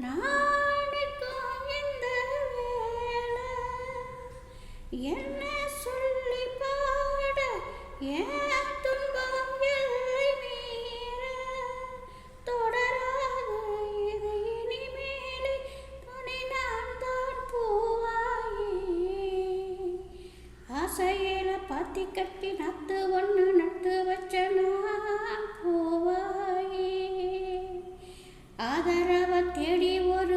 நானுக்கும் இந்த வேளை என்ன சொல்லி பாட ஏன் துன்பம் எல்லை மீற தொடராத இது இனிமேலே துணை நான் தான் பூவாயே ஆசையில பாத்தி கட்டி நத்து ஒன்று நட்டு வச்ச நான் பூவாயே ஆதரவ தேடி ஒரு